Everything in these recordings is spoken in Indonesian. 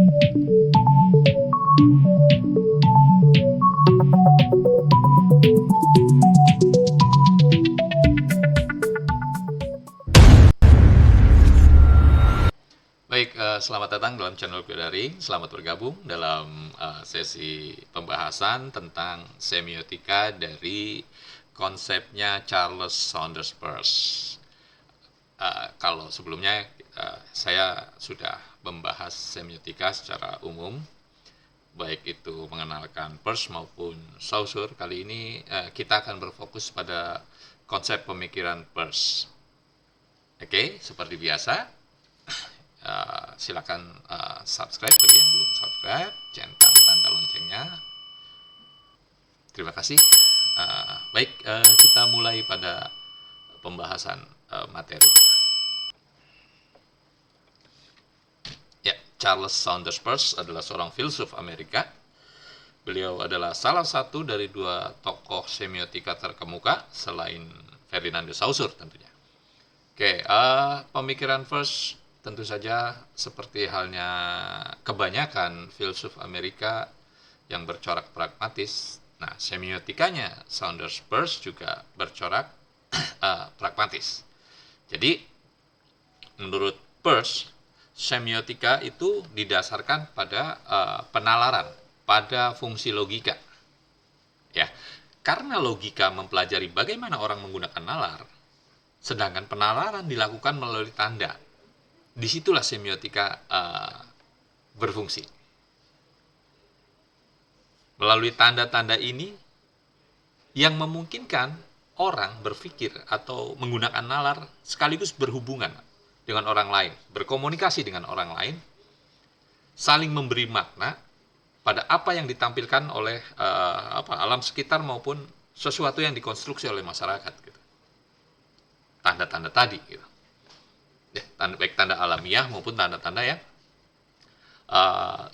Baik, selamat datang dalam channel Bidadari. Selamat bergabung dalam sesi pembahasan tentang semiotika dari konsepnya Charles Saunders Peirce. Kalau sebelumnya saya sudah membahas semiotika secara umum, baik itu mengenalkan Peirce maupun Saussure. Kali ini kita akan berfokus pada konsep pemikiran Peirce. Oke, seperti biasa. Silakan subscribe bagi yang belum subscribe, centang tanda loncengnya. Terima kasih. Baik, kita mulai pada pembahasan materi. Ya, Charles Saunders Peirce adalah seorang filsuf Amerika. Beliau adalah salah satu dari dua tokoh semiotika terkemuka selain Ferdinand de Saussure tentunya. Oke, pemikiran Peirce tentu saja seperti halnya kebanyakan filsuf Amerika yang bercorak pragmatis. Nah, semiotikanya Saunders Peirce juga bercorak pragmatis. Jadi, menurut Peirce, semiotika itu didasarkan pada penalaran, pada fungsi logika. Ya, karena logika mempelajari bagaimana orang menggunakan nalar, sedangkan penalaran dilakukan melalui tanda. Disitulah semiotika berfungsi. Melalui tanda-tanda ini yang memungkinkan orang berpikir atau menggunakan nalar sekaligus berhubungan dengan orang lain, berkomunikasi dengan orang lain, saling memberi makna pada apa yang ditampilkan oleh alam sekitar maupun sesuatu yang dikonstruksi oleh masyarakat. Gitu. Tanda-tanda tadi. Gitu. Baik tanda alamiah maupun tanda-tanda yang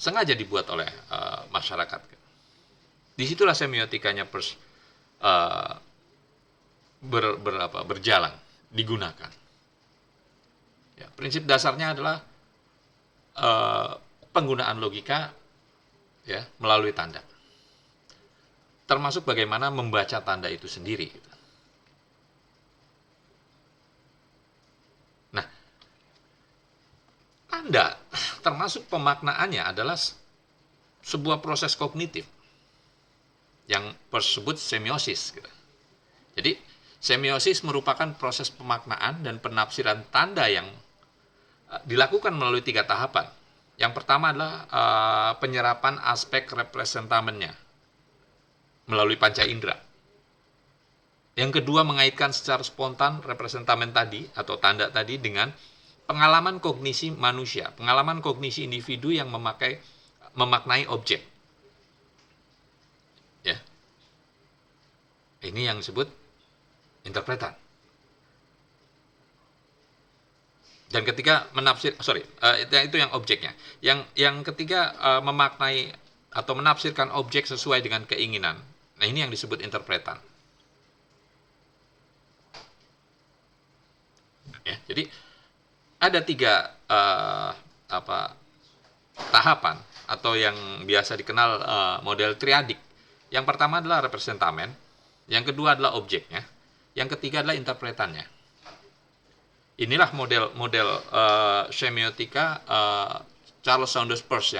sengaja dibuat oleh masyarakat. Disitulah semiotikanya Peirce berjalan, digunakan. Ya, prinsip dasarnya adalah penggunaan logika ya, melalui tanda. Termasuk bagaimana membaca tanda itu sendiri. Gitu. Nah, tanda termasuk pemaknaannya adalah sebuah proses kognitif yang Peirce sebut semiosis. Gitu. Jadi, semiosis merupakan proses pemaknaan dan penafsiran tanda yang dilakukan melalui 3 tahapan. Yang pertama adalah penyerapan aspek representamennya melalui panca indera. Yang kedua, mengaitkan secara spontan representamen tadi atau tanda tadi dengan pengalaman kognisi manusia, pengalaman kognisi individu yang memaknai objek. Ya. Ini yang disebut interpretan. Dan ketika itu yang objeknya. Yang ketiga memaknai atau menafsirkan objek sesuai dengan keinginan. Nah, ini yang disebut interpretan. Ya, jadi ada 3 tahapan atau yang biasa dikenal model triadik. Yang pertama adalah representamen, yang kedua adalah objeknya, yang ketiga adalah interpretannya. Inilah model semiotika Charles Saunders Peirce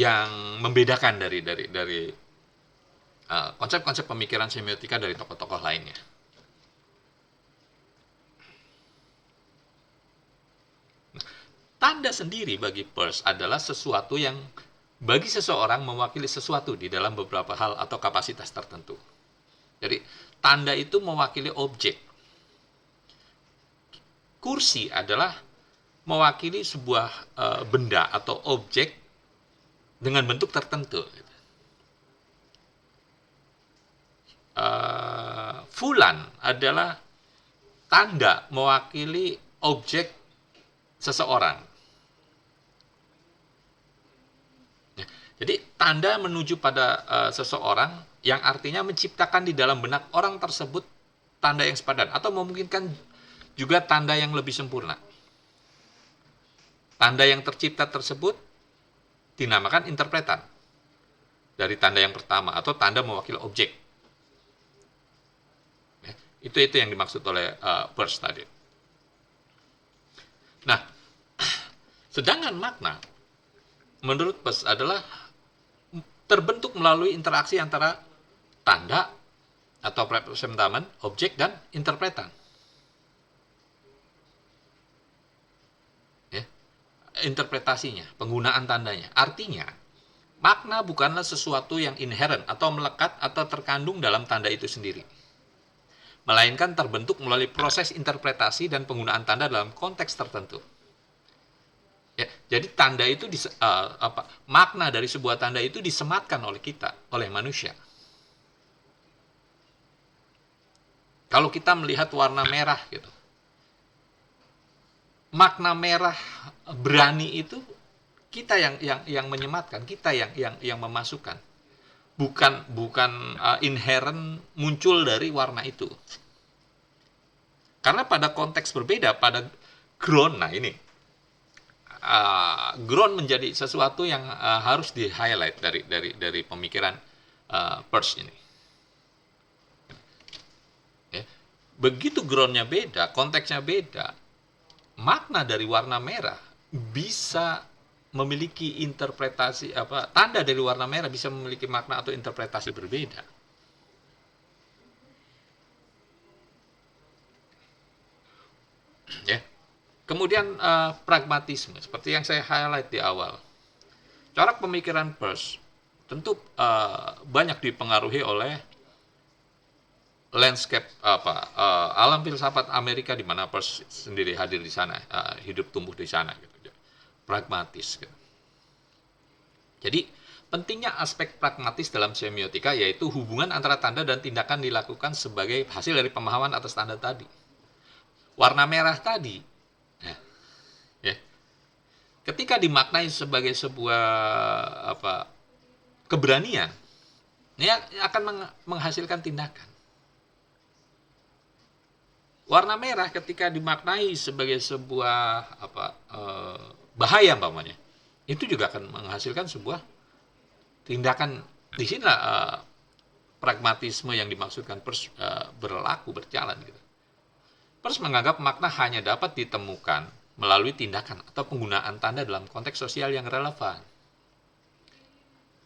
yang membedakan dari konsep-konsep pemikiran semiotika dari tokoh-tokoh lainnya. Nah, tanda sendiri bagi Peirce adalah sesuatu yang bagi seseorang mewakili sesuatu di dalam beberapa hal atau kapasitas tertentu. Jadi, tanda itu mewakili objek. Kursi adalah mewakili sebuah benda atau objek dengan bentuk tertentu. Fulan adalah tanda mewakili objek seseorang. Jadi tanda menuju pada seseorang yang artinya menciptakan di dalam benak orang tersebut tanda yang sepadan atau memungkinkan juga tanda yang lebih sempurna. Tanda yang tercipta tersebut dinamakan interpretan dari tanda yang pertama atau tanda mewakili objek. Ya, itu yang dimaksud oleh Peirce tadi. Nah, sedangkan makna menurut Peirce adalah terbentuk melalui interaksi antara tanda atau representamen, objek, dan interpretan. Ya, interpretasinya, penggunaan tandanya. Artinya, makna bukanlah sesuatu yang inherent atau melekat atau terkandung dalam tanda itu sendiri, melainkan terbentuk melalui proses interpretasi dan penggunaan tanda dalam konteks tertentu. Ya, jadi tanda itu makna dari sebuah tanda itu disematkan oleh kita, oleh manusia. Kalau kita melihat warna merah gitu, makna merah berani itu kita yang menyematkan, kita yang memasukkan, bukan inherent muncul dari warna itu. Karena pada konteks berbeda, pada ground, nah ini ground menjadi sesuatu yang harus di highlight dari pemikiran Peirce ini. Ya. Begitu groundnya beda, konteksnya beda, makna dari warna merah bisa memiliki interpretasi tanda dari warna merah bisa memiliki makna atau interpretasi berbeda. Ya. Kemudian pragmatisme, seperti yang saya highlight di awal. Corak pemikiran Peirce tentu banyak dipengaruhi oleh landscape alam filsafat Amerika di mana Peirce sendiri hadir di sana, hidup tumbuh di sana gitu. Pragmatis gitu. Jadi pentingnya aspek pragmatis dalam semiotika yaitu hubungan antara tanda dan tindakan dilakukan sebagai hasil dari pemahaman atas tanda tadi. Warna merah tadi ya, ketika dimaknai sebagai sebuah keberanian, ini akan menghasilkan tindakan. Warna merah ketika dimaknai sebagai sebuah bahaya umpamanya, itu juga akan menghasilkan sebuah tindakan. Di sinilah pragmatisme yang dimaksudkan Peirce berlaku, berjalan gitu. Peirce menganggap makna hanya dapat ditemukan melalui tindakan atau penggunaan tanda dalam konteks sosial yang relevan.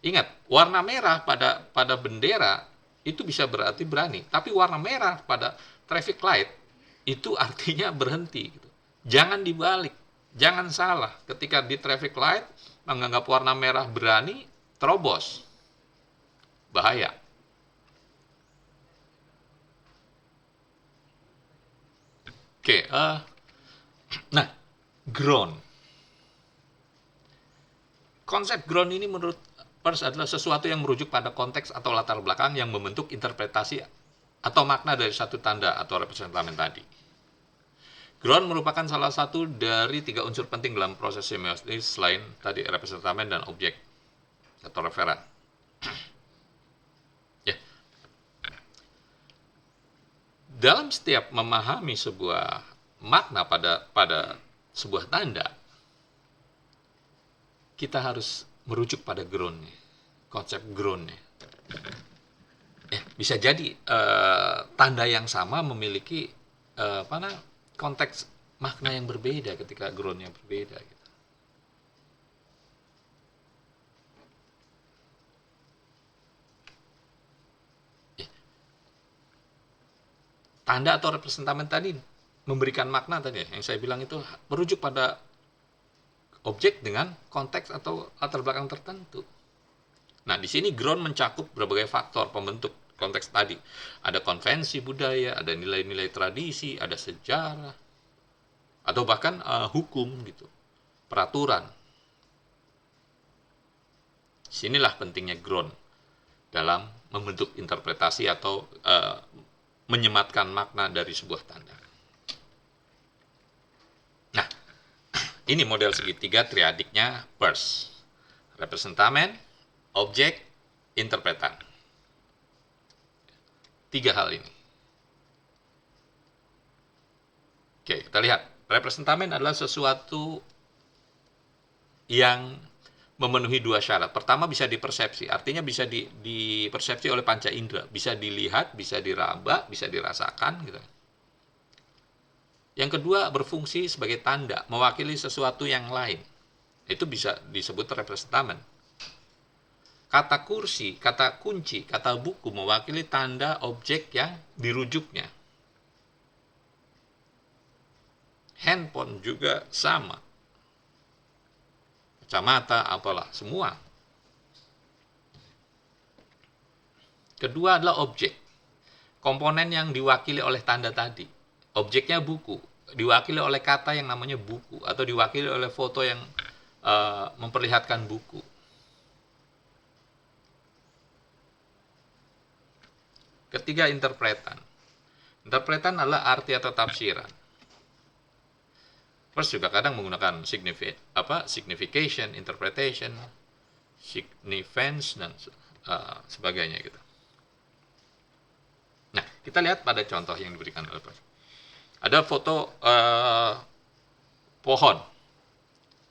Ingat, warna merah pada bendera itu bisa berarti berani, tapi warna merah pada traffic light itu artinya berhenti. Gitu. Jangan dibalik, jangan salah. Ketika di traffic light menganggap warna merah berani, terobos, bahaya. Oke, nah, ground. Konsep ground ini menurut Peirce adalah sesuatu yang merujuk pada konteks atau latar belakang yang membentuk interpretasi atau makna dari satu tanda atau representamen tadi. Ground merupakan salah satu dari 3 unsur penting dalam proses semiosis selain tadi representamen dan objek atau referan. Ya. Dalam setiap memahami sebuah makna pada sebuah tanda, kita harus merujuk pada groundnya, konsep groundnya. Bisa jadi tanda yang sama memiliki konteks makna yang berbeda ketika groundnya berbeda. Gitu. Tanda atau representamen tadi memberikan makna tadi yang saya bilang itu merujuk pada objek dengan konteks atau latar belakang tertentu. Nah, di sini ground mencakup berbagai faktor pembentuk konteks tadi. Ada konvensi budaya, ada nilai-nilai tradisi, ada sejarah, atau bahkan hukum gitu, peraturan. Sinilah pentingnya ground dalam membentuk interpretasi atau menyematkan makna dari sebuah tanda. Nah, ini model segitiga triadiknya Peirce. Representamen, objek, interpretan. 3 hal ini. Oke, kita lihat. Representamen adalah sesuatu yang memenuhi dua syarat. Pertama, bisa dipersepsi, artinya bisa dipersepsi oleh panca indera, bisa dilihat, bisa diraba, bisa dirasakan gitu. Yang kedua, berfungsi sebagai tanda, mewakili sesuatu yang lain. Itu bisa disebut representamen. Kata kursi, kata kunci, kata buku mewakili tanda objek yang dirujuknya. Handphone juga sama. Kacamata, apalah, semua. Kedua adalah objek. Komponen yang diwakili oleh tanda tadi. Objeknya buku, diwakili oleh kata yang namanya buku, atau diwakili oleh foto yang memperlihatkan buku. Ketiga, interpretan. Interpretan adalah arti atau tafsiran. First juga kadang menggunakan signification, interpretation, significance, dan sebagainya gitu. Nah, kita lihat pada contoh yang diberikan oleh Prof. Ada foto pohon.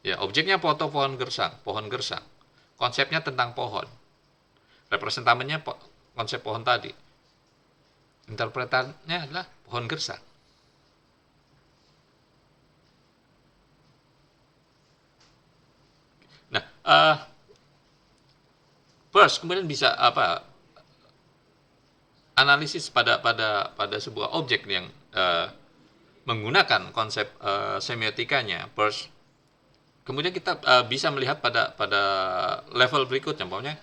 Ya, objeknya foto pohon gersang. Konsepnya tentang pohon. Representamennya konsep pohon tadi. Interpretannya adalah pohon gersang. Nah, first kemudian bisa analisis pada sebuah objek yang menggunakan konsep semiotikanya. First, kemudian kita bisa melihat pada level berikutnya, umpamanya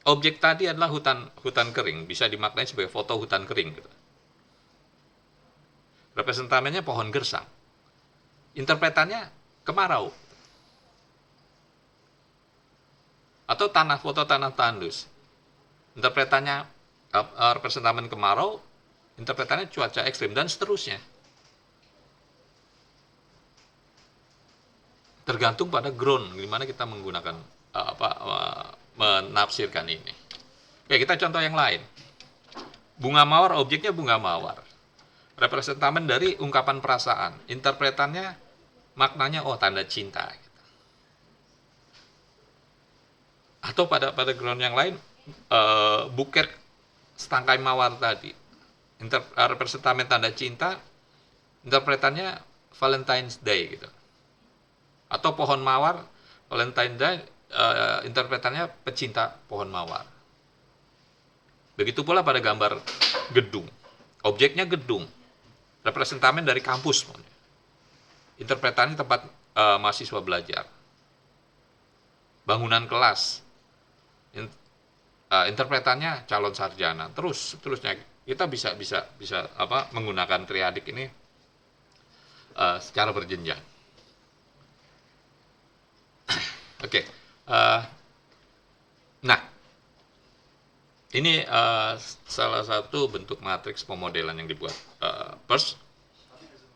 objek tadi adalah hutan kering, bisa dimaknai sebagai foto hutan kering gitu. Representamennya pohon gersang. Interpretannya kemarau. Atau foto tanah tandus. Interpretannya representamen kemarau, interpretannya cuaca ekstrim, dan seterusnya. Tergantung pada ground, gimana kita menggunakan menafsirkan ini. Oke, kita contoh yang lain. Bunga mawar, objeknya bunga mawar. Representamen dari ungkapan perasaan. Interpretannya, maknanya, tanda cinta. Atau pada ground yang lain, buket setangkai mawar tadi. Representamen tanda cinta, interpretannya Valentine's Day gitu. Atau pohon mawar, Valentine's Day, interpretannya pecinta pohon mawar. Begitu pula pada gambar gedung. Objeknya gedung. Representamen dari kampus. Interpretannya tempat mahasiswa belajar. Bangunan kelas. Interpretannya calon sarjana. Terusnya kita bisa menggunakan triadik ini secara berjenjang. Oke. Nah, ini salah satu bentuk matriks pemodelan yang dibuat Peirce,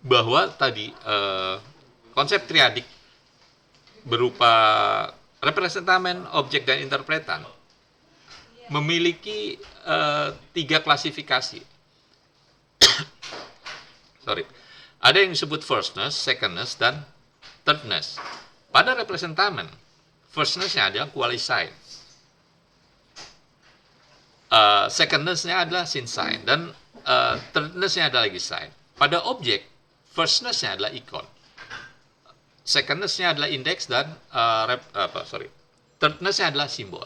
bahwa tadi konsep triadik berupa representamen, objek, dan interpretan memiliki 3 klasifikasi. Ada yang disebut firstness, secondness, dan thirdness. Pada representamen, firstness-nya adalah quasi-sign, secondness-nya adalah sin sign, dan thirdness-nya adalah lagi sign. Pada objek, firstness-nya adalah ikon, secondness-nya adalah index, dan thirdness-nya adalah simbol.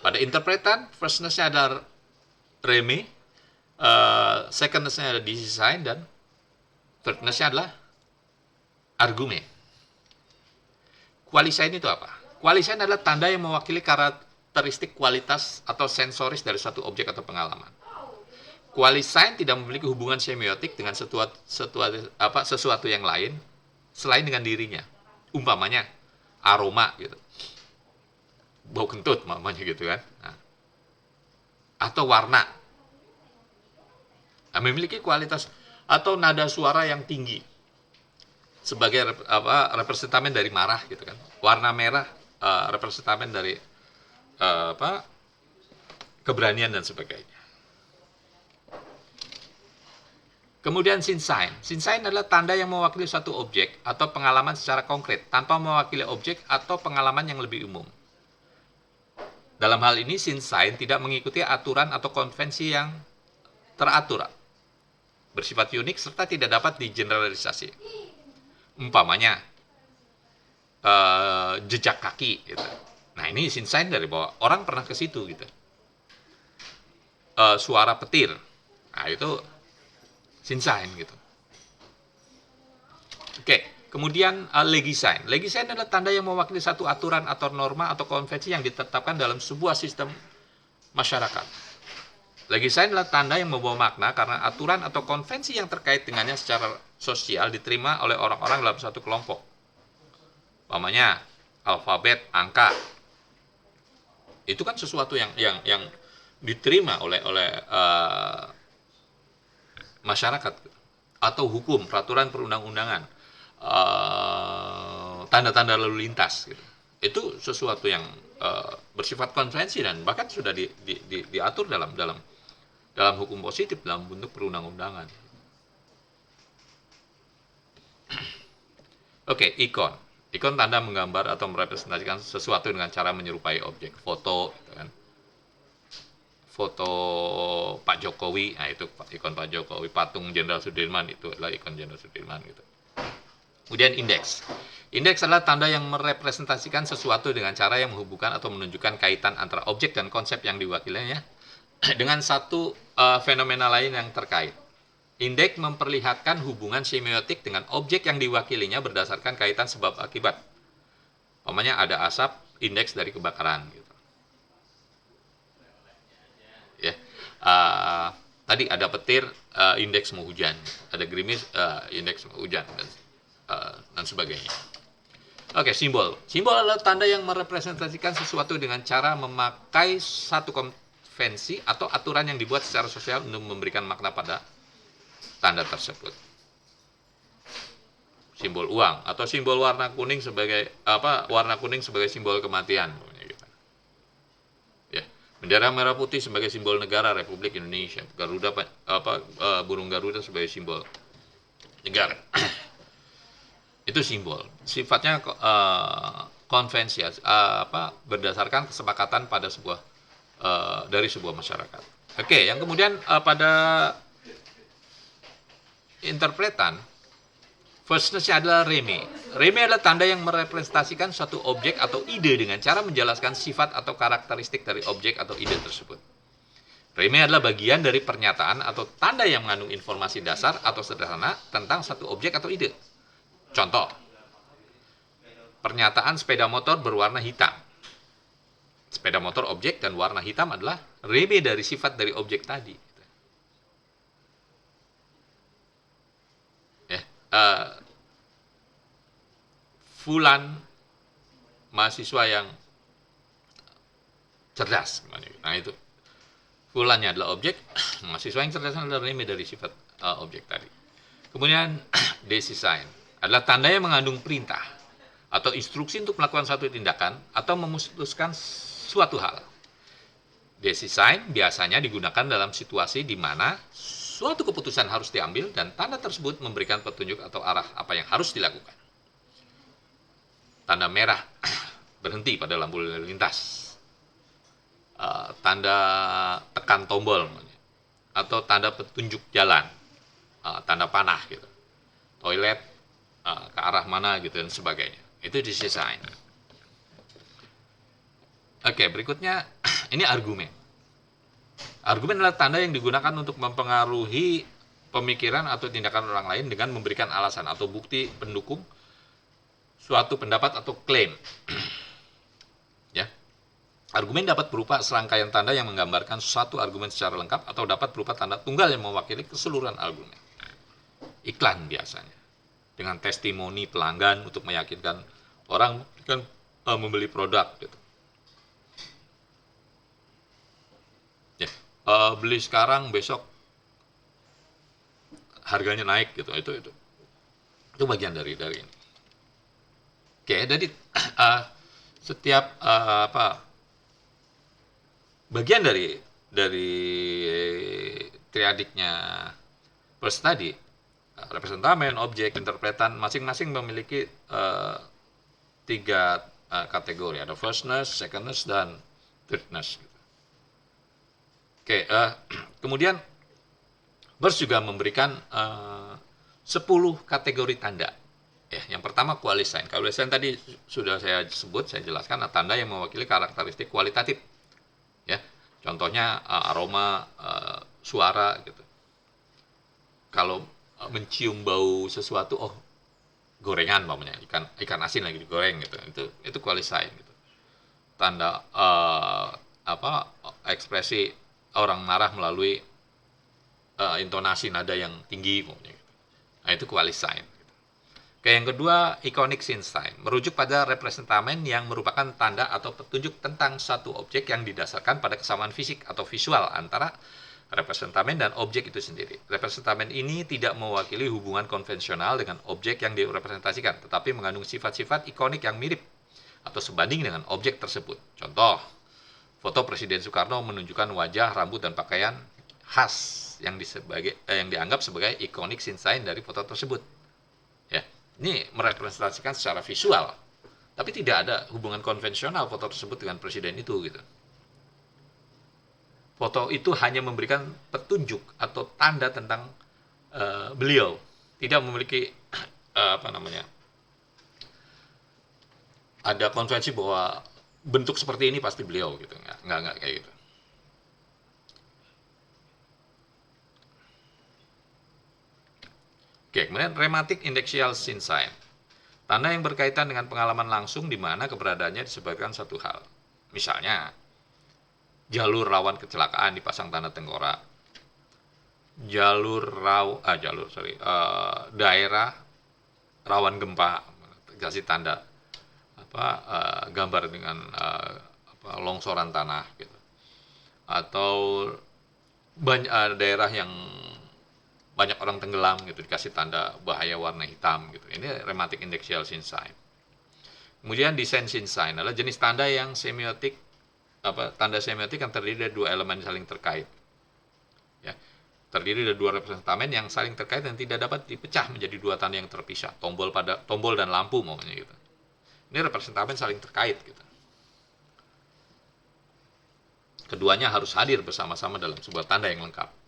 Pada interpretan, firstness-nya adalah reme, secondness-nya adalah design, dan thirdness-nya adalah argumen. Quasi-sign itu apa? Quasi-sign adalah tanda yang mewakili karakteristik kualitas atau sensoris dari suatu objek atau pengalaman. Quasi-sign tidak memiliki hubungan semiotik dengan sesuatu yang lain selain dengan dirinya. Umpamanya aroma gitu. Bau kentut mamanya gitu kan. Nah. Atau warna. Nah, memiliki kualitas atau nada suara yang tinggi sebagai representamen dari marah gitu kan. Warna merah representamen dari keberanian dan sebagainya. Kemudian sin sign. Sin sign adalah tanda yang mewakili suatu objek atau pengalaman secara konkret tanpa mewakili objek atau pengalaman yang lebih umum. Dalam hal ini, sin sign tidak mengikuti aturan atau konvensi yang teratur, bersifat unik serta tidak dapat digeneralisasi. Umpamanya, jejak kaki gitu. Nah, ini sin sign dari bahwa orang pernah ke situ gitu. Suara petir. Nah, itu sin sign gitu. Oke, kemudian legi sign. Legi sign adalah tanda yang mewakili satu aturan atau norma atau konvensi yang ditetapkan dalam sebuah sistem masyarakat. Legi sign adalah tanda yang membawa makna karena aturan atau konvensi yang terkait dengannya secara sosial diterima oleh orang-orang dalam satu kelompok. Umpamanya alfabet, angka. Itu kan sesuatu yang diterima oleh masyarakat, atau hukum, peraturan perundang-undangan, tanda-tanda lalu lintas gitu. Itu sesuatu yang bersifat konvensi dan bahkan sudah diatur dalam hukum positif dalam bentuk perundang-undangan. Oke, ikon. Ikon tanda menggambar atau merepresentasikan sesuatu dengan cara menyerupai objek. Foto gitu kan. Foto Pak Jokowi, nah itu ikon Pak Jokowi, patung Jenderal Sudirman itu adalah ikon Jenderal Sudirman gitu. Kemudian indeks. Indeks adalah tanda yang merepresentasikan sesuatu dengan cara yang menghubungkan atau menunjukkan kaitan antara objek dan konsep yang diwakilinya dengan satu fenomena lain yang terkait. Indeks memperlihatkan hubungan semiotik dengan objek yang diwakilinya berdasarkan kaitan sebab akibat. Umpamanya ada asap, indeks dari kebakaran gitu. Ya. Tadi ada petir, indeks mau hujan, ada gerimis, indeks mau hujan, dan sebagainya. Oke, simbol. Simbol adalah tanda yang merepresentasikan sesuatu dengan cara memakai satu konvensi atau aturan yang dibuat secara sosial untuk memberikan makna pada tanda tersebut. Simbol uang atau simbol warna kuning sebagai warna kuning sebagai simbol kematian. Bendera merah putih sebagai simbol negara Republik Indonesia. Garuda burung Garuda sebagai simbol negara. Itu simbol. Sifatnya konvensi berdasarkan kesepakatan pada dari sebuah masyarakat. Oke, yang kemudian pada interpretan, firstness adalah reme. Reme adalah tanda yang merepresentasikan suatu objek atau ide dengan cara menjelaskan sifat atau karakteristik dari objek atau ide tersebut. Reme adalah bagian dari pernyataan atau tanda yang mengandung informasi dasar atau sederhana tentang satu objek atau ide. Contoh, pernyataan sepeda motor berwarna hitam. Sepeda motor objek dan warna hitam adalah reme dari sifat dari objek tadi. Fulan mahasiswa yang cerdas. Nah itu. Fulannya adalah objek, mahasiswa yang cerdas adalah reme dari sifat objek tadi. Kemudian design adalah tanda yang mengandung perintah atau instruksi untuk melakukan suatu tindakan atau memutuskan suatu hal. Design biasanya digunakan dalam situasi di mana suatu keputusan harus diambil dan tanda tersebut memberikan petunjuk atau arah apa yang harus dilakukan. Tanda merah berhenti pada lampu lalu lintas, tanda tekan tombol atau tanda petunjuk jalan, tanda panah gitu, toilet ke arah mana gitu dan sebagainya. Itu design. Oke, berikutnya ini argumen. Argumen adalah tanda yang digunakan untuk mempengaruhi pemikiran atau tindakan orang lain dengan memberikan alasan atau bukti pendukung suatu pendapat atau klaim. Ya. Argumen dapat berupa serangkaian tanda yang menggambarkan suatu argumen secara lengkap atau dapat berupa tanda tunggal yang mewakili keseluruhan argumen. Iklan biasanya dengan testimoni pelanggan untuk meyakinkan orang kan membeli produk gitu. Ya. Beli sekarang besok harganya naik gitu. Itu bagian dari ini. Oke, jadi setiap bagian dari triadiknya First tadi, representamen, objek, interpretan, masing-masing memiliki tiga kategori. Ada firstness, secondness, dan thirdness. Oke, kemudian Birch juga memberikan 10 kategori tanda. Ya, yang pertama qualisign. Qualisign tadi sudah saya sebut, saya jelaskan, tanda yang mewakili karakteristik kualitatif. Ya, contohnya aroma, suara gitu. Kalau mencium bau sesuatu, oh gorengan namanya, ikan asin lagi digoreng gitu. Itu qualisign gitu. Tanda ekspresi orang marah melalui intonasi nada yang tinggi pokoknya gitu. Nah, itu qualisign. Oke, yang kedua, iconic sign, merujuk pada representamen yang merupakan tanda atau petunjuk tentang satu objek yang didasarkan pada kesamaan fisik atau visual antara representamen dan objek itu sendiri. Representamen ini tidak mewakili hubungan konvensional dengan objek yang direpresentasikan, tetapi mengandung sifat-sifat ikonik yang mirip atau sebanding dengan objek tersebut. Contoh, foto Presiden Soekarno menunjukkan wajah, rambut, dan pakaian khas yang dianggap sebagai iconic sign dari foto tersebut. Ya, ini merepresentasikan secara visual, tapi tidak ada hubungan konvensional foto tersebut dengan presiden itu gitu. Foto itu hanya memberikan petunjuk atau tanda tentang beliau, tidak memiliki ada konvensi bahwa bentuk seperti ini pasti beliau gitu, nggak kayak gitu. Oke, kemudian rematik indexial sign, tanda yang berkaitan dengan pengalaman langsung di mana keberadaannya disebabkan satu hal. Misalnya, jalur rawan kecelakaan dipasang tanda tengkorak, daerah rawan gempa kasih tanda gambar dengan longsoran tanah gitu, atau daerah yang banyak orang tenggelam gitu dikasih tanda bahaya warna hitam gitu. Ini rematik indexial sign. Kemudian design sign adalah jenis tanda yang semiotik, tanda semiotik yang terdiri dari dua elemen saling terkait. Ya, terdiri dari dua representamen yang saling terkait dan tidak dapat dipecah menjadi dua tanda yang terpisah. Tombol dan lampu maunya gitu. Ini representamen saling terkait gitu. Keduanya harus hadir bersama-sama dalam sebuah tanda yang lengkap.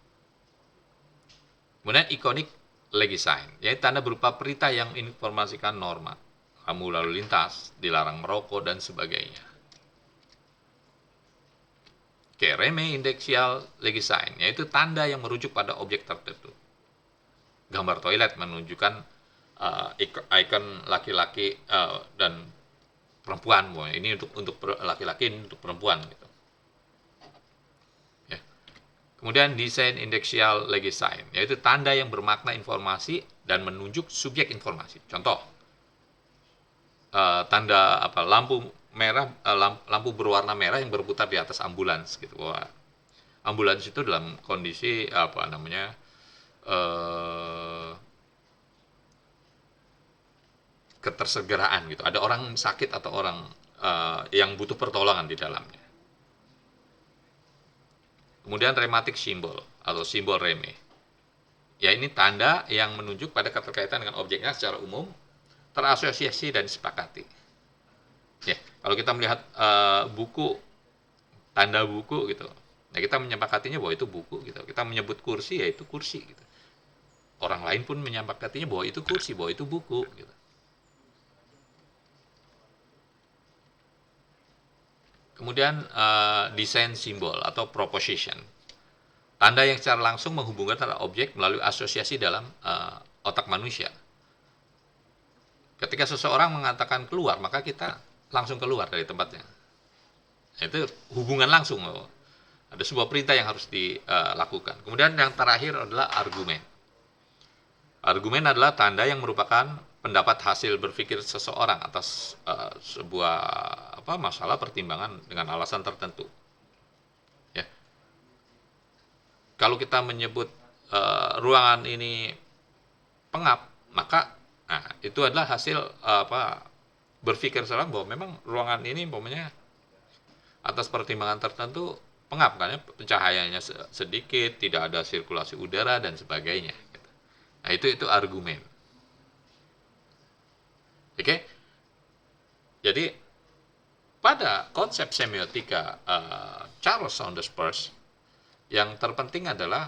Kemudian iconic legisign, yaitu tanda berupa perintah yang menginformasikan norma, rambu lalu lintas, dilarang merokok, dan sebagainya. Oke, reme indexial legisign, yaitu tanda yang merujuk pada objek tertentu. Gambar toilet menunjukkan ikon laki-laki dan perempuan. Ini untuk laki-laki, ini untuk perempuan gitu. Kemudian desain indexial legisign, yaitu tanda yang bermakna informasi dan menunjuk subjek informasi. Contoh, tanda lampu merah, lampu berwarna merah yang berputar di atas ambulans gitu. Wah, ambulans itu dalam kondisi ketersegeraan gitu. Ada orang sakit atau orang yang butuh pertolongan di dalamnya. Kemudian rematik simbol atau simbol reme. Ya, ini tanda yang menunjuk pada keterkaitan dengan objeknya secara umum, terasosiasi dan disepakati. Ya, kalau kita melihat buku, tanda buku gitu, nah kita menyepakatinya bahwa itu buku gitu. Kita menyebut kursi, ya itu kursi gitu. Orang lain pun menyepakatinya bahwa itu kursi, bahwa itu buku gitu. Kemudian desain simbol atau proposition, tanda yang secara langsung menghubungkan antara objek melalui asosiasi dalam otak manusia. Ketika seseorang mengatakan keluar, maka kita langsung keluar dari tempatnya. Itu hubungan langsung. Ada sebuah perintah yang harus dilakukan. Kemudian yang terakhir adalah argumen. Argumen adalah tanda yang merupakan pendapat hasil berpikir seseorang atas sebuah masalah pertimbangan dengan alasan tertentu. Ya. Kalau kita menyebut ruangan ini pengap, maka itu adalah hasil berpikir seseorang bahwa memang ruangan ini atas pertimbangan tertentu pengap, karena pencahayaannya sedikit, tidak ada sirkulasi udara dan sebagainya. Gitu. Nah, itu argumen. Oke? Jadi pada konsep semiotika Charles Saunders Peirce, yang terpenting adalah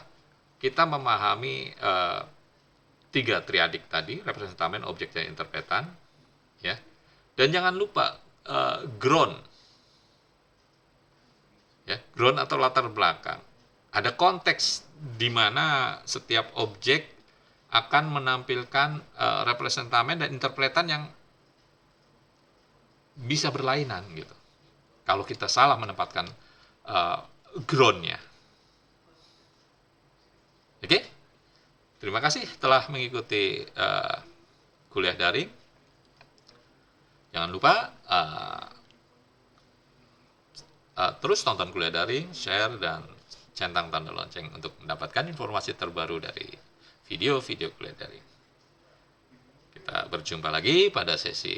kita memahami tiga triadik tadi, representamen, objek, dan interpretan, ya. Dan jangan lupa ground, ya, ground atau latar belakang. Ada konteks di mana setiap objek akan menampilkan representamen dan interpretan yang bisa berlainan gitu. Kalau kita salah menempatkan groundnya. Oke? Terima kasih telah mengikuti kuliah daring. Jangan lupa terus tonton kuliah daring, share, dan centang tanda lonceng untuk mendapatkan informasi terbaru dari video-video kuliah daring. Kita berjumpa lagi pada sesi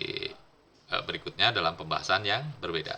berikutnya dalam pembahasan yang berbeda.